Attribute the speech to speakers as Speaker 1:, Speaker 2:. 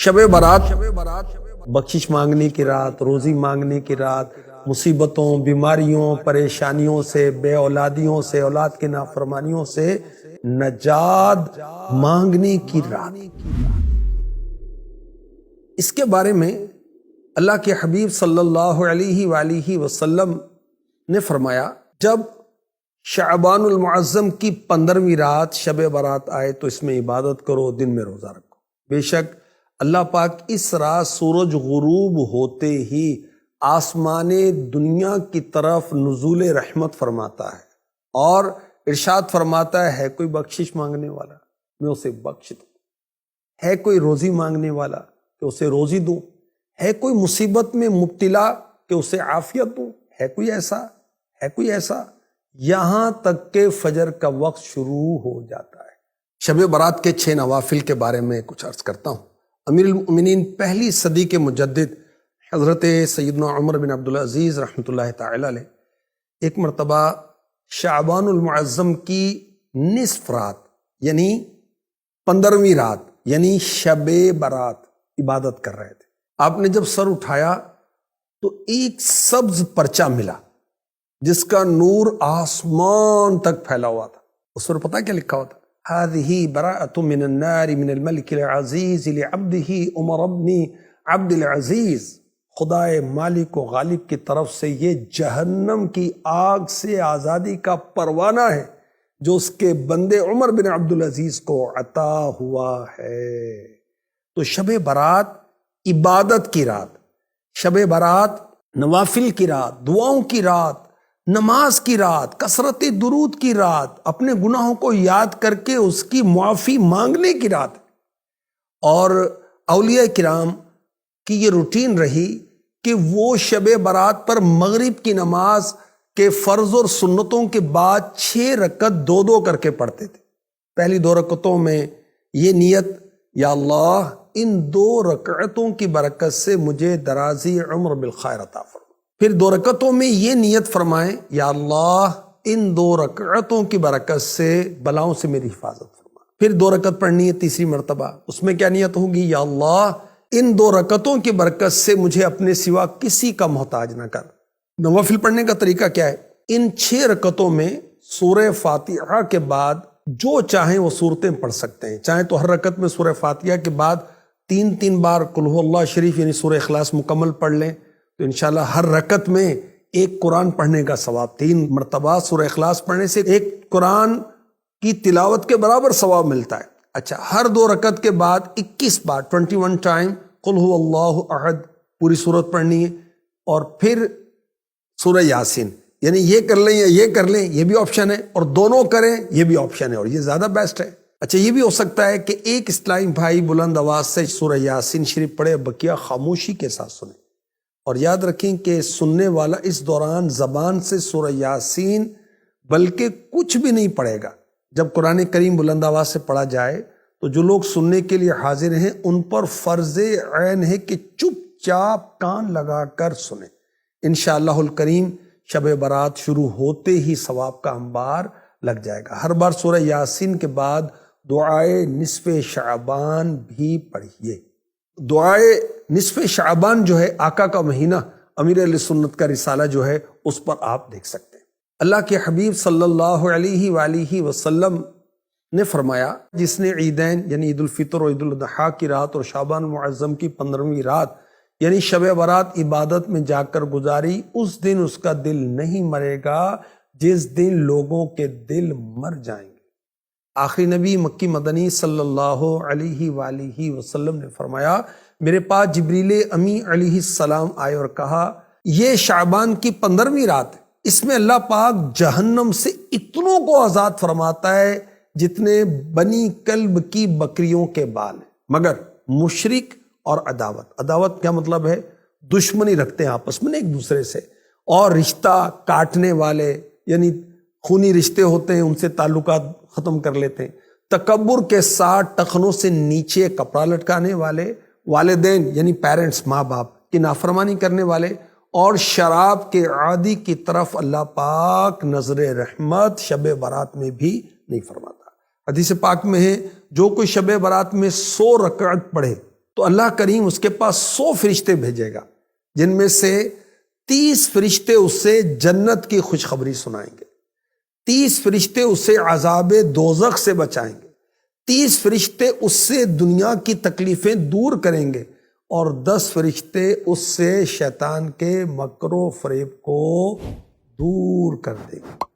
Speaker 1: شب برات بخشش مانگنے کی رات، روزی مانگنے کی رات، مصیبتوں، بیماریوں، پریشانیوں سے، بے اولادیوں سے، اولاد کی نافرمانیوں سے نجات مانگنے کی رات۔ اس کے بارے میں اللہ کے حبیب صلی اللہ علیہ وآلہ وسلم نے فرمایا، جب شعبان المعظم کی 15ویں رات شب برات آئے تو اس میں عبادت کرو، دن میں روزہ رکھو۔ بے شک اللہ پاک اس رات سورج غروب ہوتے ہی آسمان دنیا کی طرف نزول رحمت فرماتا ہے اور ارشاد فرماتا ہے کوئی بخشش مانگنے والا میں اسے بخش دوں، ہے کوئی روزی مانگنے والا کہ اسے روزی دوں، ہے کوئی مصیبت میں مبتلا کہ اسے عافیت دوں، ہے کوئی ایسا یہاں تک کہ فجر کا وقت شروع ہو جاتا ہے۔ شب برات کے 6 نوافل کے بارے میں کچھ عرض کرتا ہوں۔ امیر المؤمنین پہلی صدی کے مجدد حضرت سیدنا عمر بن عبدالعزیز رحمۃ اللہ تعالی علیہ ایک مرتبہ شعبان المعظم کی نصف رات یعنی 15ویں رات یعنی شب برات عبادت کر رہے تھے۔ آپ نے جب سر اٹھایا تو ایک سبز پرچہ ملا جس کا نور آسمان تک پھیلا ہوا تھا۔ اس پر پتہ کیا لکھا ہوتا؟ هذه براءة من النار من الملك العزيز لعبده عمر بن عبد العزیز، خدائے مالک و غالب کی طرف سے یہ جہنم کی آگ سے آزادی کا پروانہ ہے جو اس کے بندے عمر بن عبدالعزیز کو عطا ہوا ہے۔ تو شب برات عبادت کی رات، شب برات نوافل کی رات، دعاؤں کی رات، نماز کی رات، کثرت درود کی رات، اپنے گناہوں کو یاد کر کے اس کی معافی مانگنے کی رات۔ اور اولیاء کرام کی یہ روٹین رہی کہ وہ شب برات پر مغرب کی نماز کے فرض اور سنتوں کے بعد 6 رکعت 2 کر کے پڑھتے تھے۔ پہلی 2 رکعتوں میں یہ نیت، یا اللہ ان 2 رکعتوں کی برکت سے مجھے درازی عمر بالخیر عطا فرما۔ پھر 2 رکعتوں میں یہ نیت فرمائیں، یا اللہ ان 2 رکعتوں کی برکت سے بلاؤں سے میری حفاظت فرما۔ پھر 2 رکعت پڑھنی ہے تیسری مرتبہ، اس میں کیا نیت ہوگی؟ یا اللہ ان 2 رکعتوں کی برکت سے مجھے اپنے سوا کسی کا محتاج نہ کر۔ نوافل پڑھنے کا طریقہ کیا ہے؟ ان 6 رکعتوں میں سورہ فاتحہ کے بعد جو چاہیں وہ صورتیں پڑھ سکتے ہیں، چاہیں تو ہر رکعت میں سورہ فاتحہ کے بعد 3 بار قل هو اللہ شریف یعنی سورہ اخلاص مکمل پڑھ لیں تو انشاءاللہ ہر رکعت میں ایک قرآن پڑھنے کا ثواب، 3 مرتبہ سورہ اخلاص پڑھنے سے ایک قرآن کی تلاوت کے برابر ثواب ملتا ہے۔ اچھا، ہر 2 رکعت کے بعد 21 بار 21 ٹائم قل هو اللہ احد پوری سورت پڑھنی ہے، اور پھر سورہ یاسین، یعنی یہ کر لیں یا یہ کر لیں یہ بھی آپشن ہے، اور دونوں کریں یہ بھی آپشن ہے، اور یہ زیادہ بیسٹ ہے۔ اچھا، یہ بھی ہو سکتا ہے کہ ایک اسلامی بھائی بلند آواز سے سورہ یاسین شریف پڑھے، بقیہ خاموشی کے ساتھ سنیں، اور یاد رکھیں کہ سننے والا اس دوران زبان سے سورہ یاسین بلکہ کچھ بھی نہیں پڑھے گا۔ جب قرآن کریم بلند آواز سے پڑھا جائے تو جو لوگ سننے کے لیے حاضر ہیں ان پر فرض عین ہے کہ چپ چاپ کان لگا کر سنیں۔ انشاءاللہ الکریم شب برات شروع ہوتے ہی ثواب کا انبار لگ جائے گا۔ ہر بار سورہ یاسین کے بعد دعائے نصف شعبان بھی پڑھیے۔ دعائے نصف شعبان جو ہے آقا کا مہینہ، امیر اہل سنت کا رسالہ جو ہے اس پر آپ دیکھ سکتے ہیں۔ اللہ کے حبیب صلی اللہ علیہ وآلہ وسلم نے فرمایا، جس نے عیدین یعنی عید الفطر اور عید الاضحیٰ کی رات اور شعبان معظم کی 15ویں رات یعنی شب برات عبادت میں جا کر گزاری، اس دن اس کا دل نہیں مرے گا جس دن لوگوں کے دل مر جائیں گے۔ آخری نبی مکی مدنی صلی اللہ علیہ وآلہ وسلم نے فرمایا، میرے پاس جبریل امی علیہ السلام آئے اور کہا، یہ شعبان کی 15ویں رات ہے، اس میں اللہ پاک جہنم سے اتنوں کو آزاد فرماتا ہے جتنے بنی کلب کی بکریوں کے بال ہیں، مگر مشرک اور عداوت کیا مطلب ہے؟ دشمنی رکھتے ہیں آپس میں ایک دوسرے سے، اور رشتہ کاٹنے والے یعنی خونی رشتے ہوتے ہیں ان سے تعلقات ختم کر لیتے ہیں، تکبر کے ساتھ ٹخنوں سے نیچے کپڑا لٹکانے والے، والدین یعنی پیرنٹس ماں باپ کی نافرمانی کرنے والے، اور شراب کے عادی کی طرف اللہ پاک نظر رحمت شب برات میں بھی نہیں فرماتا۔ حدیث پاک میں ہے، جو کوئی شب برات میں 100 رکعت پڑھے تو اللہ کریم اس کے پاس 100 فرشتے بھیجے گا، جن میں سے 30 فرشتے اسے جنت کی خوشخبری سنائیں گے، 30 فرشتے اسے عذاب دوزخ سے بچائیں گے، 30 فرشتے اس سے دنیا کی تکلیفیں دور کریں گے، اور 10 فرشتے اس سے شیطان کے مکر و فریب کو دور کر دیں گے۔